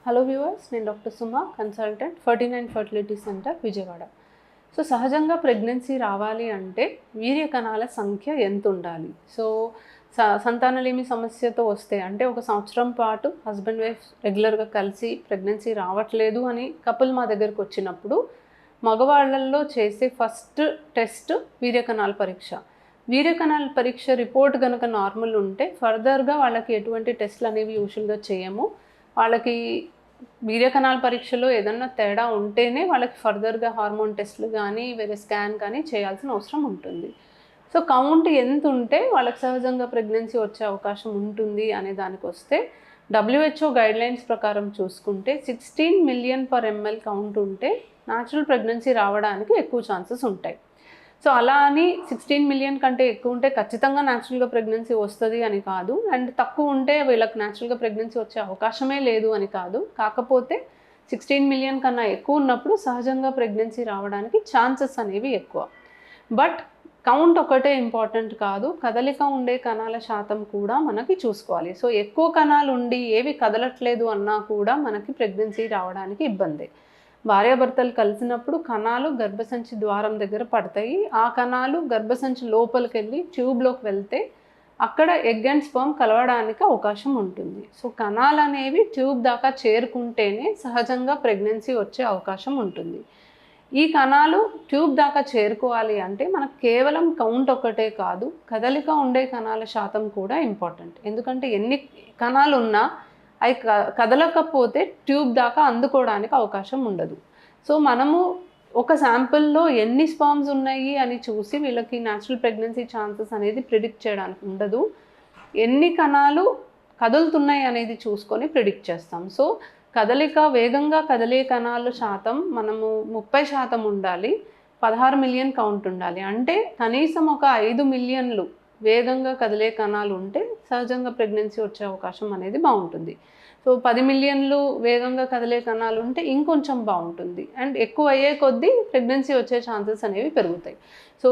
Hello viewers, నేను doctor Suma, consultant 49 fertility centre Vijayawada. So సహజంగా pregnancy రావాలి అంటే వీర్య కణాల సంఖ్య ఎంత ఉండాలి? సో సంతానలేమి సమస్యతో వస్తే అంటే ఒక సంవత్సరం పాటు హస్బెండ్ వైఫ్ రెగ్యులర్గా కలిసి ప్రెగ్నెన్సీ రావట్లేదు అని కపుల్ మా దగ్గరకు వచ్చినప్పుడు మగవాళ్ళల్లో చేసే ఫస్ట్ టెస్ట్ వీర్య కణాల పరీక్ష. వీర్య కణాల పరీక్ష రిపోర్ట్ కనుక నార్మల్ ఉంటే ఫర్దర్గా వాళ్ళకి ఎటువంటి టెస్ట్లు అనేవి యూజువల్గా చేయము. వాళ్ళకి వీర్య కణాల పరీక్షలో ఏదన్నా తేడా ఉంటేనే వాళ్ళకి ఫర్దర్గా హార్మోన్ టెస్ట్లు కానీ వేరే స్కాన్ కానీ చేయాల్సిన అవసరం ఉంటుంది. సో కౌంట్ ఎంత ఉంటే వాళ్ళకి సహజంగా ప్రెగ్నెన్సీ వచ్చే అవకాశం ఉంటుంది అనే దానికి వస్తే WHO గైడ్లైన్స్ ప్రకారం చూసుకుంటే 16 మిలియన్ పర్ ml కౌంట్ ఉంటే న్యాచురల్ ప్రెగ్నెన్సీ రావడానికి ఎక్కువ ఛాన్సెస్ ఉంటాయి. సో అలా అని 16 మిలియన్ కంటే ఎక్కువ ఉంటే ఖచ్చితంగా న్యాచురల్గా ప్రెగ్నెన్సీ వస్తుంది అని కాదు, అండ్ తక్కువ ఉంటే వీళ్ళకి న్యాచురల్గా ప్రెగ్నెన్సీ వచ్చే అవకాశమే లేదు అని కాదు. కాకపోతే 16 మిలియన్ కన్నా ఎక్కువ ఉన్నప్పుడు సహజంగా ప్రెగ్నెన్సీ రావడానికి ఛాన్సెస్ అనేవి ఎక్కువ. బట్ కౌంట్ ఒకటే ఇంపార్టెంట్ కాదు, కదలిక ఉండే కణాల శాతం కూడా మనకి చూసుకోవాలి. సో ఎక్కువ కణాలు ఉండి ఏవి కదలట్లేదు అన్నా కూడా మనకి ప్రెగ్నెన్సీ రావడానికి ఇబ్బంది. భార్యాభర్తలు కలిసినప్పుడు కణాలు గర్భసంచి ద్వారం దగ్గర పడతాయి. ఆ కణాలు గర్భసంచి లోపలికి వెళ్ళి ట్యూబ్లోకి వెళ్తే అక్కడ ఎగ్ అండ్ స్పర్మ్ కలవడానికి అవకాశం ఉంటుంది. సో కణాలు అనేవి ట్యూబ్ దాకా చేరుకుంటేనే సహజంగా ప్రెగ్నెన్సీ వచ్చే అవకాశం ఉంటుంది. ఈ కణాలు ట్యూబ్ దాకా చేరుకోవాలి అంటే మనకు కేవలం కౌంట్ ఒకటే కాదు, కదలిక ఉండే కణాల శాతం కూడా ఇంపార్టెంట్. ఎందుకంటే ఎన్ని కణాలు ఉన్నా అవి కదలకపోతే ట్యూబ్ దాకా అందుకోవడానికి అవకాశం ఉండదు. సో మనము ఒక శాంపుల్లో ఎన్ని స్పర్మ్స్ ఉన్నాయి అని చూసి వీళ్ళకి న్యాచురల్ ప్రెగ్నెన్సీ ఛాన్సెస్ అనేది ప్రిడిక్ట్ చేయడానికి ఉండదు. ఎన్ని కణాలు కదులుతున్నాయి అనేది చూసుకొని ప్రిడిక్ట్ చేస్తాం. సో కదలిక వేగంగా కదిలే కణాల శాతం మనము 30% ఉండాలి, 16 మిలియన్ కౌంట్ ఉండాలి. అంటే కనీసం ఒక 5 మిలియన్లు వేగంగా కదిలే కణాలు ఉంటే సహజంగా ప్రెగ్నెన్సీ వచ్చే అవకాశం అనేది బాగుంటుంది. సో 10 మిలియన్లు వేగంగా కదిలే కణాలు ఉంటే ఇంకొంచెం బాగుంటుంది, అండ్ ఎక్కువ అయ్యే కొద్దీ ప్రెగ్నెన్సీ వచ్చే ఛాన్సెస్ అనేవి పెరుగుతాయి. సో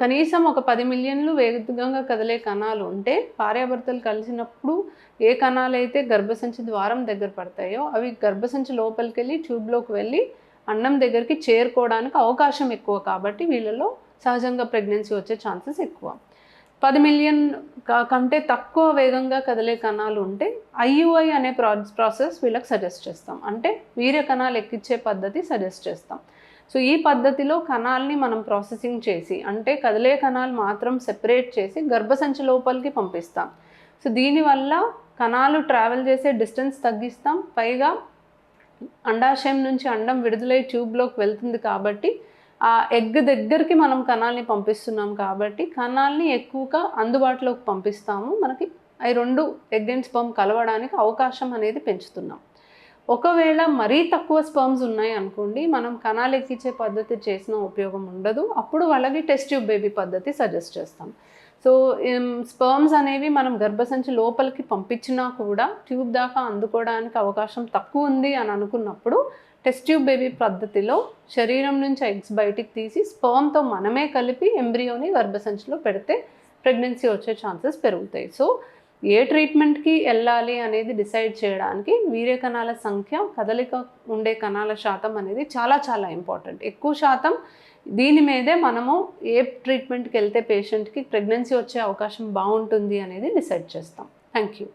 కనీసం ఒక 10 మిలియన్లు వేగంగా కదిలే కణాలు ఉంటే భార్యాభర్తలు కలిసినప్పుడు ఏ కణాలు అయితే గర్భసంచి ద్వారం దగ్గర పడతాయో అవి గర్భసంచి లోపలికి వెళ్ళి ట్యూబ్లోకి వెళ్ళి అండం దగ్గరికి చేరుకోవడానికి అవకాశం ఎక్కువ. కాబట్టి వీళ్ళలో సహజంగా ప్రెగ్నెన్సీ వచ్చే ఛాన్సెస్ ఎక్కువ. 10 మిలియన్ కంటే తక్కువ వేగంగా కదిలే కణాలు ఉంటే IUI అనే ప్రాసెస్ వీళ్ళకి సజెస్ట్ చేస్తాం. అంటే వీర్య కణాలు ఎక్కించే పద్ధతి సజెస్ట్ చేస్తాం. సో ఈ పద్ధతిలో కణాలని మనం ప్రాసెసింగ్ చేసి అంటే కదిలే కణాలు మాత్రం సెపరేట్ చేసి గర్భసంచి లోపలికి పంపిస్తాం. సో దీనివల్ల కణాలు ట్రావెల్ చేసే డిస్టెన్స్ తగ్గిస్తాం, పైగా అండాశయం నుంచి అండం విడుదలై ట్యూబ్లోకి వెళ్తుంది కాబట్టి ఆ ఎగ్ దగ్గరికి మనం కణాలని పంపిస్తున్నాం కాబట్టి కణాలని ఎక్కువగా అందుబాటులోకి పంపిస్తాము. మనకి అవి రెండు ఎగ్ అండ్ స్పర్మ్ కలవడానికి అవకాశం అనేది పెంచుతున్నాం. ఒకవేళ మరీ తక్కువ స్పర్మ్స్ ఉన్నాయి అనుకోండి, మనం కణాలు ఎక్కించే పద్ధతి చేసిన ఉపయోగం ఉండదు. అప్పుడు వాళ్ళకి టెస్ట్ ట్యూబ్ బేబీ పద్ధతి సజెస్ట్ చేస్తాం. సో స్పర్మ్స్ అనేవి మనం గర్భసంచి లోపలికి పంపించినా కూడా ట్యూబ్ దాకా అందుకోవడానికి అవకాశం తక్కువ ఉంది అని అనుకున్నప్పుడు టెస్ట్ ట్యూబ్ బేబీ పద్ధతిలో శరీరం నుంచి ఎగ్స్ బయటికి తీసి స్పర్మ్తో మనమే కలిపి ఎంబ్రియోని గర్భసంచిలో పెడితే ప్రెగ్నెన్సీ వచ్చే ఛాన్సెస్ పెరుగుతాయి. సో ఏ ట్రీట్మెంట్కి వెళ్ళాలి అనేది డిసైడ్ చేయడానికి వీర్య కణాల సంఖ్య, కదలిక ఉండే కణాల శాతం అనేది చాలా చాలా ఇంపార్టెంట్. ఎక్కువ శాతం దీని మీదే మనము ఏ ట్రీట్మెంట్కి వెళ్తే పేషెంట్కి ప్రెగ్నెన్సీ వచ్చే అవకాశం బాగుంటుంది అనేది డిసైడ్ చేస్తాం. Thank you.